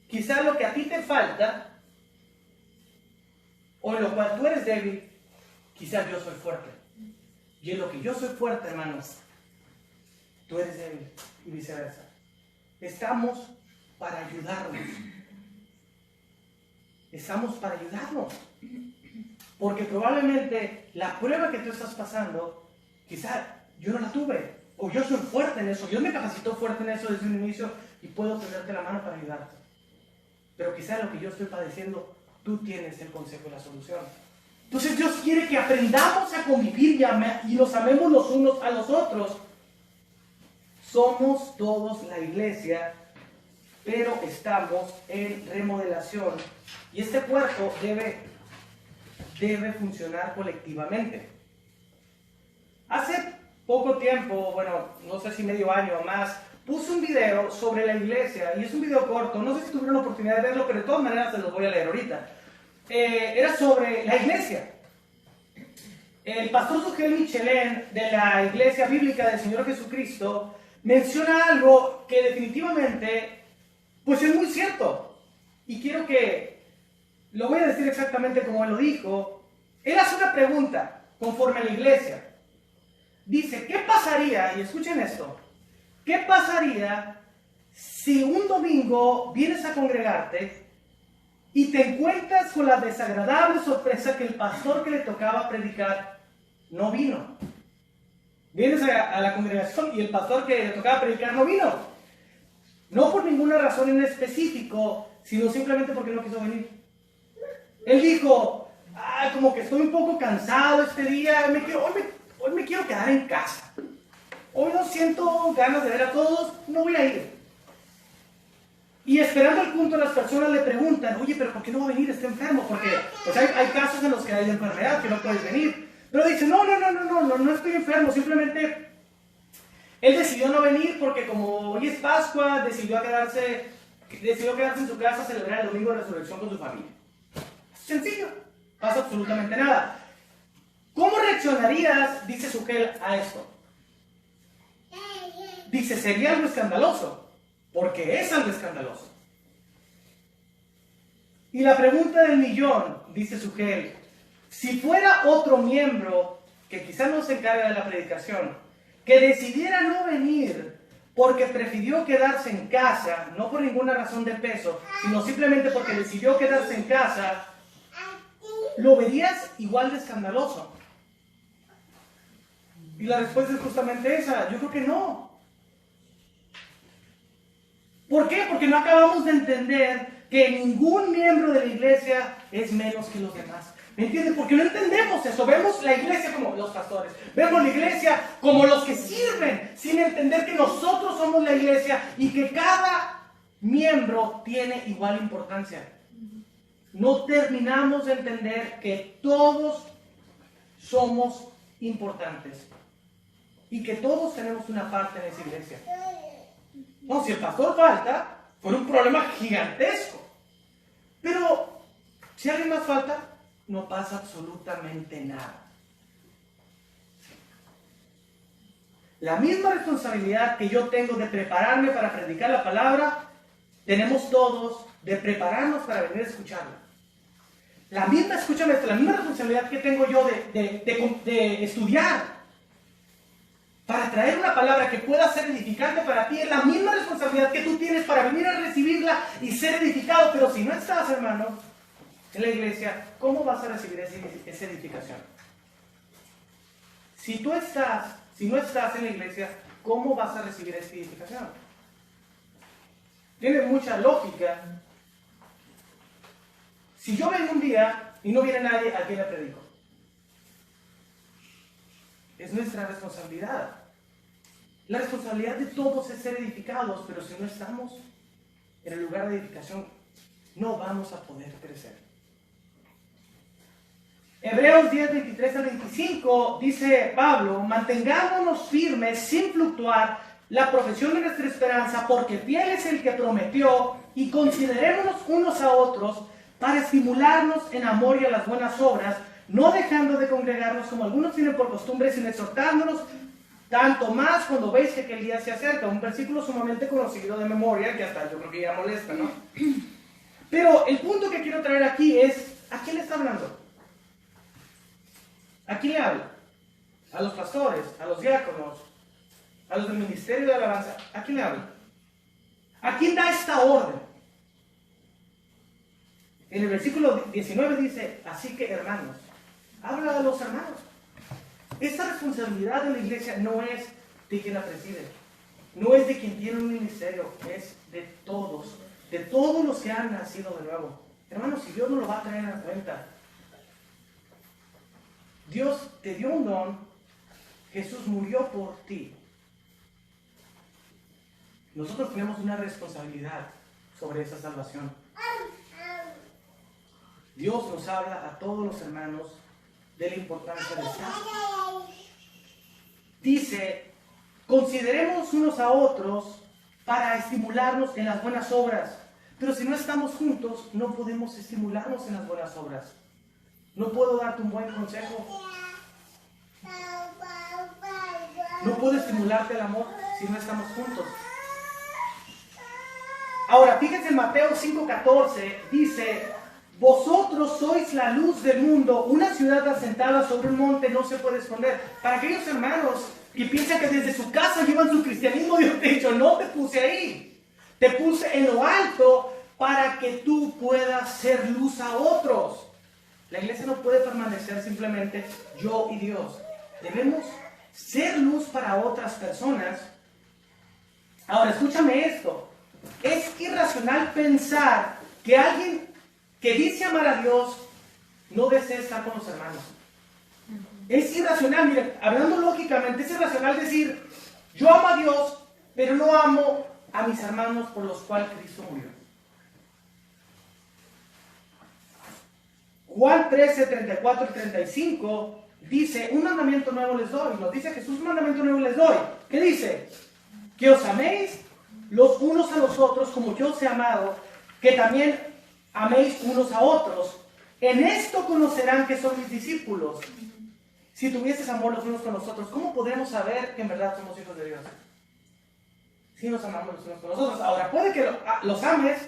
quizá lo que a ti te falta, o en lo cual tú eres débil, quizás yo soy fuerte. Y en lo que yo soy fuerte, hermanos, tú eres débil, y viceversa. Estamos para ayudarnos. Estamos para ayudarnos. Porque probablemente la prueba que tú estás pasando, quizá yo no la tuve, o yo soy fuerte en eso, Dios me capacitó fuerte en eso desde un inicio, y puedo tenderte la mano para ayudarte. Pero quizá lo que yo estoy padeciendo, tú tienes el consejo y la solución. Entonces Dios quiere que aprendamos a convivir y nos amemos los unos a los otros. Somos todos la iglesia, pero estamos en remodelación, y este cuerpo debe funcionar colectivamente. Hace poco tiempo, bueno, no sé si medio año o más, puse un video sobre la iglesia, y es un video corto, no sé si tuvieron la oportunidad de verlo, pero de todas maneras se los voy a leer ahorita. Era sobre la iglesia. El pastor Sugel Michelén, de la Iglesia Bíblica del Señor Jesucristo, menciona algo que definitivamente pues es muy cierto, y quiero que lo voy a decir exactamente como él lo dijo. Él hace una pregunta conforme a la iglesia. Dice, ¿qué pasaría? Y escuchen esto. ¿Qué pasaría si un domingo vienes a congregarte y te encuentras con la desagradable sorpresa que el pastor que le tocaba predicar no vino? Vienes a la congregación y el pastor que le tocaba predicar no vino. No por ninguna razón en específico, sino simplemente porque no quiso venir. Él dijo, como que estoy un poco cansado este día, hoy me quiero quedar en casa. Hoy no siento ganas de ver a todos, no voy a ir. Y esperando al punto, las personas le preguntan, oye, pero ¿por qué no va a venir? Está enfermo. Porque pues hay casos en los que hay enfermedad, que no puedes venir. Pero dice, no estoy enfermo, simplemente él decidió no venir porque como hoy es Pascua, decidió quedarse en su casa a celebrar el domingo de resurrección con su familia. Sencillo, no pasa absolutamente nada. ¿Cómo reaccionarías, dice Sugel, a esto? Dice, sería algo escandaloso, porque es algo escandaloso. Y la pregunta del millón, dice Sugel, si fuera otro miembro, que quizás no se encarga de la predicación, que decidiera no venir porque prefirió quedarse en casa, no por ninguna razón de peso, sino simplemente porque decidió quedarse en casa, ¿lo verías igual de escandaloso? Y la respuesta es justamente esa, yo creo que no. ¿Por qué? Porque no acabamos de entender que ningún miembro de la iglesia es menos que los demás. ¿Me entiendes? Porque no entendemos eso. Vemos la iglesia como los pastores. Vemos la iglesia como los que sirven, sin entender que nosotros somos la iglesia y que cada miembro tiene igual importancia. No terminamos de entender que todos somos importantes y que todos tenemos una parte en esa iglesia. No, si el pastor falta, fue un problema gigantesco. Pero si alguien más falta, no pasa absolutamente nada. La misma responsabilidad que yo tengo de prepararme para predicar la palabra, tenemos todos de prepararnos para venir a escucharla. La misma, escúchame esto, la misma responsabilidad que tengo yo de estudiar para traer una palabra que pueda ser edificante para ti, es la misma responsabilidad que tú tienes para venir a recibirla y ser edificado. Pero si no estás, hermano, en la iglesia, ¿cómo vas a recibir esa edificación? Si no estás en la iglesia, ¿cómo vas a recibir esa edificación? Tiene mucha lógica. Si yo vengo un día y no viene nadie, ¿a quién le predico? Es nuestra responsabilidad. La responsabilidad de todos es ser edificados, pero si no estamos en el lugar de edificación, no vamos a poder crecer. Hebreos 10, 23 al 25 dice Pablo, mantengámonos firmes sin fluctuar la profesión de nuestra esperanza, porque fiel es el que prometió, y considerémonos unos a otros para estimularnos en amor y a las buenas obras, no dejando de congregarnos como algunos tienen por costumbre, sino exhortándonos, tanto más cuando veis que aquel día se acerca. Un versículo sumamente conocido de memoria, que hasta yo creo que ya molesta, ¿no? Pero el punto que quiero traer aquí es, ¿a quién le está hablando? ¿A quién le habla? A los pastores, a los diáconos, a los del ministerio de alabanza. ¿A quién le habla? ¿A quién da esta orden? En el versículo 19 dice, así que hermanos, habla a los hermanos. Esta responsabilidad de la iglesia no es de quien la preside, no es de quien tiene un ministerio, es de todos los que han nacido de nuevo. Hermanos, si Dios no lo va a traer en cuenta, Dios te dio un don, Jesús murió por ti. Nosotros tenemos una responsabilidad sobre esa salvación. Dios nos habla a todos los hermanos de la importancia de estar. Dice, consideremos unos a otros para estimularnos en las buenas obras. Pero si no estamos juntos, no podemos estimularnos en las buenas obras. No puedo darte un buen consejo. No puedo estimularte el amor si no estamos juntos. Ahora, fíjense en Mateo 5:14, dice, vosotros sois la luz del mundo, una ciudad asentada sobre un monte no se puede esconder. Para aquellos hermanos que piensan que desde su casa llevan su cristianismo, Dios te ha dicho, no te puse ahí, te puse en lo alto para que tú puedas ser luz a otros. La iglesia no puede permanecer simplemente yo y Dios. Debemos ser luz para otras personas. Ahora, escúchame esto. Es irracional pensar que alguien que dice amar a Dios no desee estar con los hermanos. Es irracional, miren, hablando lógicamente, es irracional decir, yo amo a Dios, pero no amo a mis hermanos por los cuales Cristo murió. Juan 13, 34 y 35 dice, un mandamiento nuevo les doy. Nos dice Jesús, un mandamiento nuevo les doy. ¿Qué dice? Que os améis los unos a los otros como yo os he amado, que también améis unos a otros. En esto conocerán que son mis discípulos. Si tuvieses amor los unos con los otros, ¿cómo podremos saber que en verdad somos hijos de Dios? Si nos amamos los unos con los otros. Ahora, puede que los ames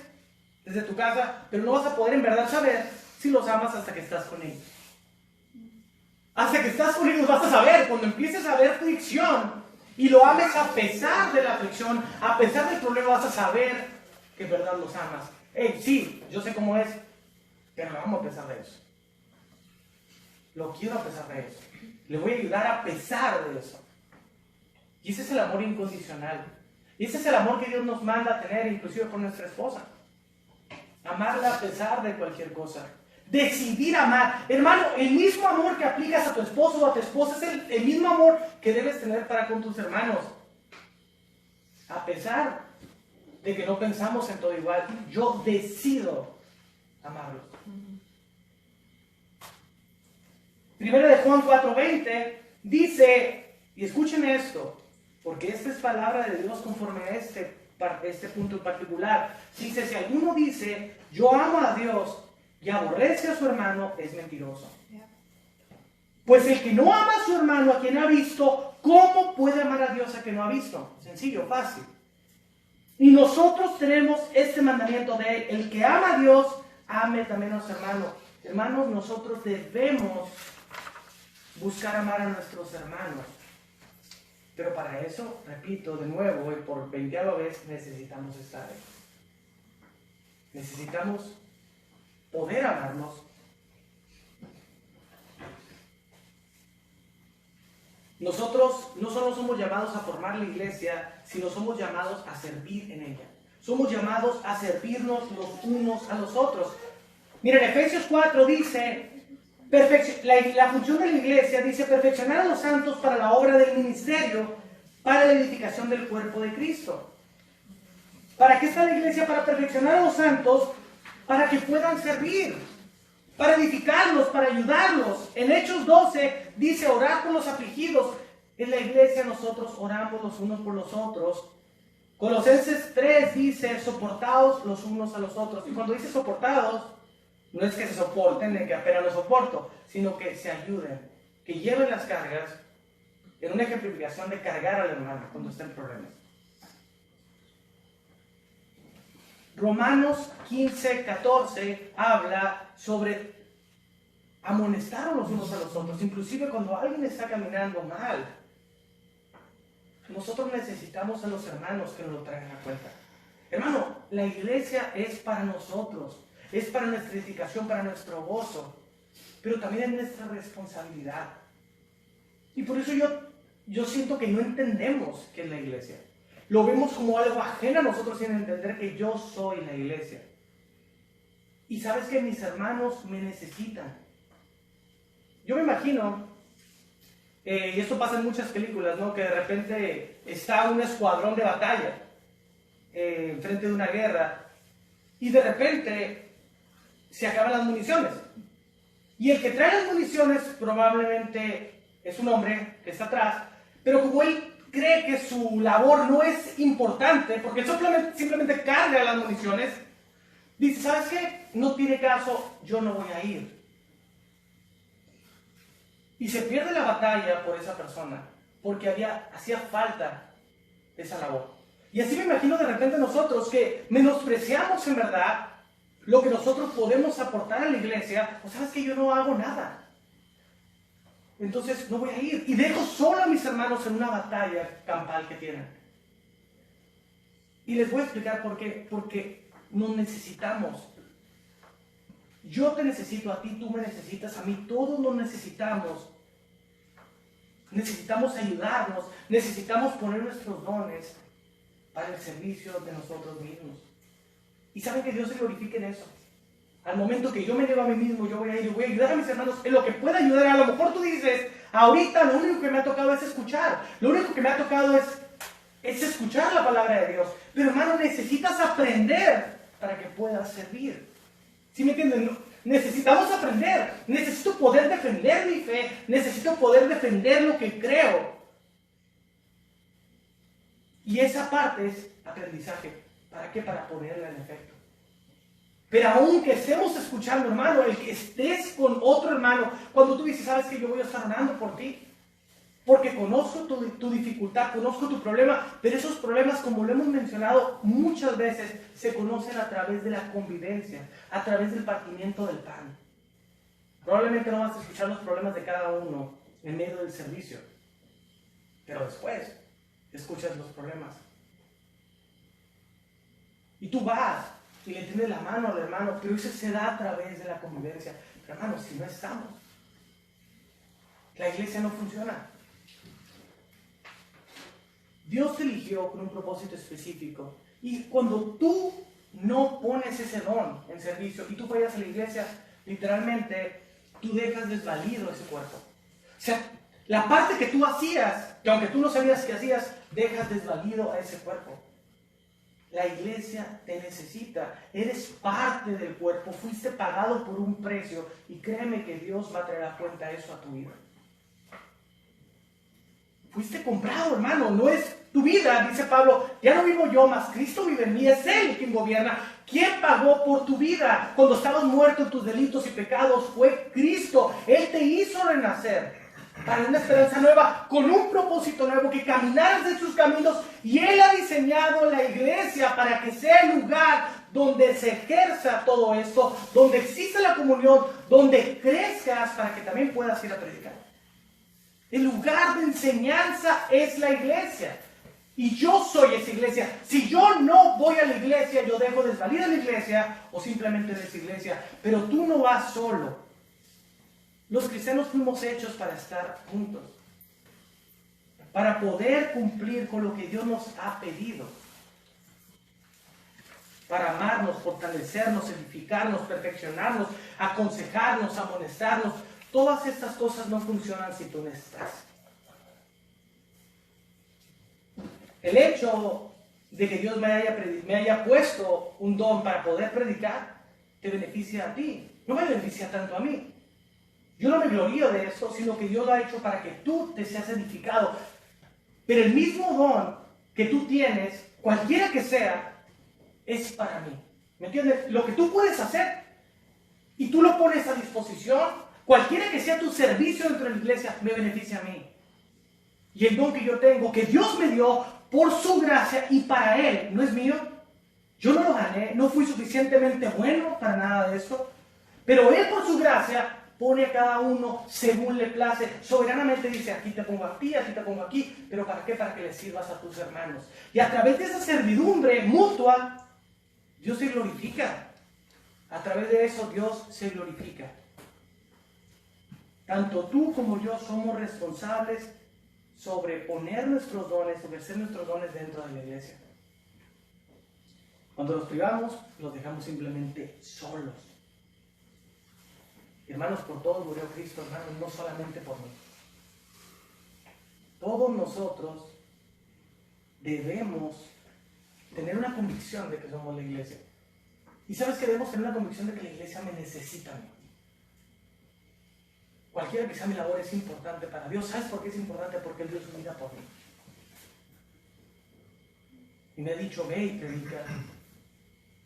desde tu casa, pero no vas a poder en verdad saber si los amas hasta que estás con ellos. Hasta que estás con ellos vas a saber, cuando empieces a ver aflicción y lo ames a pesar de la aflicción, a pesar del problema, vas a saber que en verdad los amas. Hey, sí, yo sé cómo es, pero lo amo a pesar de eso. Lo quiero a pesar de eso. Le voy a ayudar a pesar de eso. Y ese es el amor incondicional. Y ese es el amor que Dios nos manda a tener, inclusive con nuestra esposa. Amarla a pesar de cualquier cosa. Decidir amar. Hermano, el mismo amor que aplicas a tu esposo o a tu esposa es el mismo amor que debes tener para con tus hermanos. A pesar de que no pensamos en todo igual, yo decido amarlos. Primero de Juan 4:20 dice, y escuchen esto, porque esta es palabra de Dios conforme a este punto en particular. Dice, si alguno dice, yo amo a Dios y aborrece a su hermano, es mentiroso. Pues el que no ama a su hermano, a quien ha visto, ¿cómo puede amar a Dios a quien no ha visto? Sencillo, fácil. Y nosotros tenemos este mandamiento de él, el que ama a Dios, ame también a su hermano. Hermanos, nosotros debemos buscar amar a nuestros hermanos. Pero para eso, repito de nuevo y por 20ª vez, necesitamos estar ahí. Necesitamos poder amarnos. Nosotros no solo somos llamados a formar la iglesia, sino somos llamados a servir en ella. Somos llamados a servirnos los unos a los otros. Miren, Efesios 4 dice, la función de la iglesia dice perfeccionar a los santos para la obra del ministerio, para la edificación del cuerpo de Cristo. ¿Para qué está la iglesia? Para perfeccionar a los santos, para que puedan servir, para edificarlos, para ayudarlos. En Hechos 12 dice orar por los afligidos. En la iglesia nosotros oramos los unos por los otros. Colosenses 3 dice soportaos los unos a los otros. Y cuando dice soportados, no es que se soporten, de que apenas lo soporto, sino que se ayuden, que lleven las cargas, en una ejemplificación de cargar al hermano cuando está en problemas. Romanos 15:14 habla sobre amonestar los unos a los otros, inclusive cuando alguien está caminando mal. Nosotros necesitamos a los hermanos que nos lo traigan a cuenta. Hermano, la iglesia es para nosotros. Es para nuestra edificación, para nuestro gozo, pero también es nuestra responsabilidad. Y por eso yo siento que no entendemos qué es la iglesia. Lo vemos como algo ajeno a nosotros sin entender que yo soy la iglesia. Y sabes que mis hermanos me necesitan. Yo me imagino, y esto pasa en muchas películas, ¿no? Que de repente está un escuadrón de batalla enfrente de una guerra y de repente se acaban las municiones. Y el que trae las municiones probablemente es un hombre que está atrás, pero como él cree que su labor no es importante, porque él simplemente carga las municiones, dice, ¿sabes qué? No tiene caso, yo no voy a ir. Y se pierde la batalla por esa persona, porque hacía falta esa labor. Y así me imagino de repente nosotros que menospreciamos en verdad lo que nosotros podemos aportar a la iglesia, o sabes que yo no hago nada. Entonces no voy a ir. Y dejo solo a mis hermanos en una batalla campal que tienen. Y les voy a explicar por qué. Porque nos necesitamos. Yo te necesito a ti, tú me necesitas a mí. Todos nos necesitamos. Necesitamos ayudarnos. Necesitamos poner nuestros dones para el servicio de nosotros mismos. Y saben que Dios se glorifica en eso. Al momento que yo me llevo a mí mismo, yo voy a ir y voy a ayudar a mis hermanos en lo que pueda ayudar. A lo mejor tú dices, ahorita lo único que me ha tocado es escuchar. Lo único que me ha tocado es escuchar la palabra de Dios. Pero hermano, necesitas aprender para que puedas servir. ¿Sí me entienden? No, necesitamos aprender. Necesito poder defender mi fe. Necesito poder defender lo que creo. Y esa parte es aprendizaje. ¿Para qué? Para ponerla en efecto. Pero aunque estemos escuchando, hermano, el que estés con otro hermano, cuando tú dices, sabes que yo voy a estar orando por ti, porque conozco tu dificultad, conozco tu problema, pero esos problemas, como lo hemos mencionado muchas veces, se conocen a través de la convivencia, a través del partimiento del pan. Probablemente no vas a escuchar los problemas de cada uno en medio del servicio, pero después escuchas los problemas. Y tú vas y le tienes la mano al hermano, pero eso se da a través de la convivencia. Pero hermano, si no estamos, la iglesia no funciona. Dios te eligió con un propósito específico. Y cuando tú no pones ese don en servicio y tú vayas a la iglesia, literalmente tú dejas desvalido ese cuerpo. O sea, la parte que tú hacías, que aunque tú no sabías que hacías, dejas desvalido a ese cuerpo. La iglesia te necesita, eres parte del cuerpo, fuiste pagado por un precio y créeme que Dios va a traer a cuenta eso a tu vida. Fuiste comprado, hermano, no es tu vida, dice Pablo, ya no vivo yo, mas Cristo vive en mí, es Él quien gobierna. ¿Quién pagó por tu vida? Cuando estabas muerto en tus delitos y pecados, fue Cristo. Él te hizo renacer para una esperanza nueva, con un propósito nuevo, que caminaras en sus caminos, y Él ha diseñado la iglesia para que sea el lugar donde se ejerza todo esto, donde existe la comunión, donde crezcas para que también puedas ir a predicar. El lugar de enseñanza es la iglesia. Y yo soy esa iglesia. Si yo no voy a la iglesia, yo dejo de salir a la iglesia o simplemente de esa iglesia. Pero tú no vas solo. Los cristianos fuimos hechos para estar juntos. Para poder cumplir con lo que Dios nos ha pedido. Para amarnos, fortalecernos, edificarnos, perfeccionarnos, aconsejarnos, amonestarnos. Todas estas cosas no funcionan si tú no estás. El hecho de que Dios me haya puesto un don para poder predicar, te beneficia a ti. No me beneficia tanto a mí. Yo no me glorío de esto, sino que Dios lo ha hecho para que tú te seas edificado. Pero el mismo don que tú tienes, cualquiera que sea, es para mí. ¿Me entiendes? Lo que tú puedes hacer y tú lo pones a disposición, cualquiera que sea tu servicio dentro de la iglesia, me beneficia a mí. Y el don que yo tengo, que Dios me dio por su gracia y para Él, no es mío. Yo no lo gané, no fui suficientemente bueno para nada de eso. Pero Él por su gracia pone a cada uno según le place. Soberanamente dice, aquí te pongo aquí te pongo aquí. ¿Pero para qué? Para que le sirvas a tus hermanos. Y a través de esa servidumbre mutua, Dios se glorifica. A través de eso Dios se glorifica. Tanto tú como yo somos responsables sobre poner nuestros dones, sobre hacer nuestros dones dentro de la iglesia. Cuando los privamos, los dejamos simplemente solos. Hermanos, por todos murió Cristo, hermanos, no solamente por mí. Todos nosotros debemos tener una convicción de que somos la iglesia. Y sabes que debemos tener una convicción de que la iglesia me necesita a mí. Cualquiera que sea mi labor es importante para Dios. ¿Sabes por qué es importante? Porque Él dio su vida por mí. Y me ha dicho, ve y predica.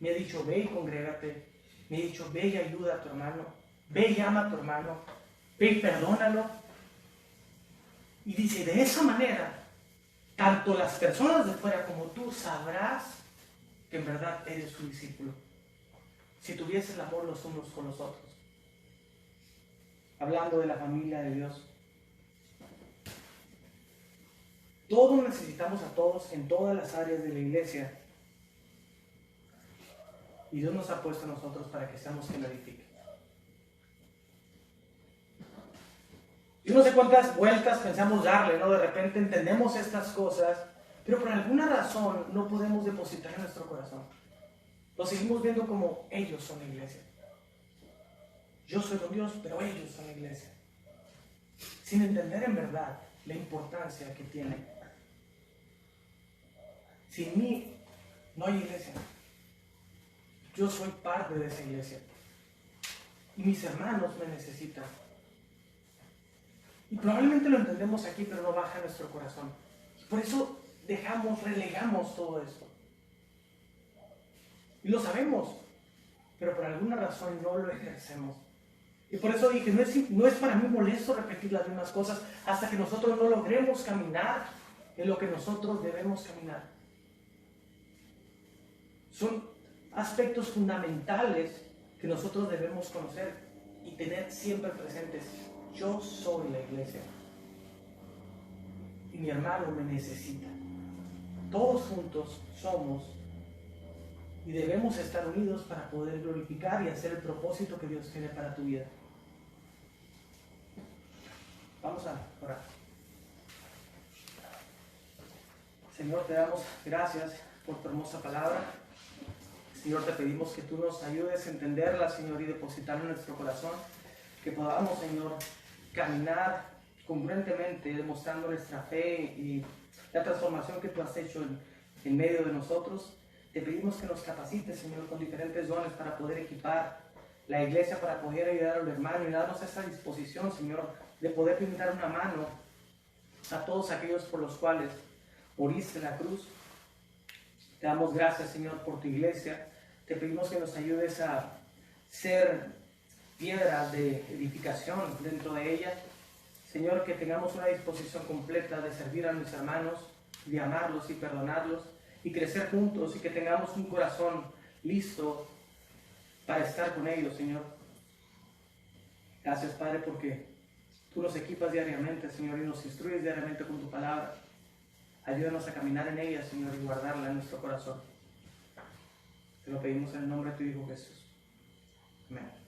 Me ha dicho, ve y congrégate. Me ha dicho, ve y ayuda a tu hermano. Ve y ama a tu hermano. Ve y perdónalo. Y dice, de esa manera, tanto las personas de fuera como tú sabrás que en verdad eres su discípulo. Si tuvieses el amor los unos con los otros. Hablando de la familia de Dios. Todos necesitamos a todos en todas las áreas de la iglesia. Y Dios nos ha puesto a nosotros para que seamos quien la edifique. Yo no sé cuántas vueltas pensamos darle, ¿no? De repente entendemos estas cosas, pero por alguna razón no podemos depositar en nuestro corazón. Lo seguimos viendo como ellos son la iglesia. Yo soy un Dios, pero ellos son la iglesia. Sin entender en verdad la importancia que tiene. Sin mí no hay iglesia. Yo soy parte de esa iglesia. Y mis hermanos me necesitan. Y probablemente lo entendemos aquí, pero no baja nuestro corazón. Por eso relegamos todo esto. Y lo sabemos, pero por alguna razón no lo ejercemos. Y por eso dije, no es para mí molesto repetir las mismas cosas hasta que nosotros no logremos caminar en lo que nosotros debemos caminar. Son aspectos fundamentales que nosotros debemos conocer y tener siempre presentes. Yo soy la iglesia y mi hermano me necesita. Todos juntos somos y debemos estar unidos para poder glorificar y hacer el propósito que Dios tiene para tu vida. Vamos a orar. Señor, te damos gracias por tu hermosa palabra. Señor, te pedimos que tú nos ayudes a entenderla, Señor, y depositarla en nuestro corazón. Que podamos, Señor, caminar congruentemente, demostrando nuestra fe y la transformación que tú has hecho en medio de nosotros. Te pedimos que nos capacites, Señor, con diferentes dones para poder equipar la iglesia, para poder ayudar al hermano y darnos esa disposición, Señor, de poder brindar una mano a todos aquellos por los cuales moriste en la cruz. Te damos gracias, Señor, por tu iglesia. Te pedimos que nos ayudes a ser piedras de edificación dentro de ella. Señor, que tengamos una disposición completa de servir a nuestros hermanos, de amarlos y perdonarlos y crecer juntos, y que tengamos un corazón listo para estar con ellos, Señor. Gracias, Padre, porque tú nos equipas diariamente, Señor, y nos instruyes diariamente con tu palabra. Ayúdanos a caminar en ella, Señor, y guardarla en nuestro corazón. Te lo pedimos en el nombre de tu Hijo Jesús. Amén.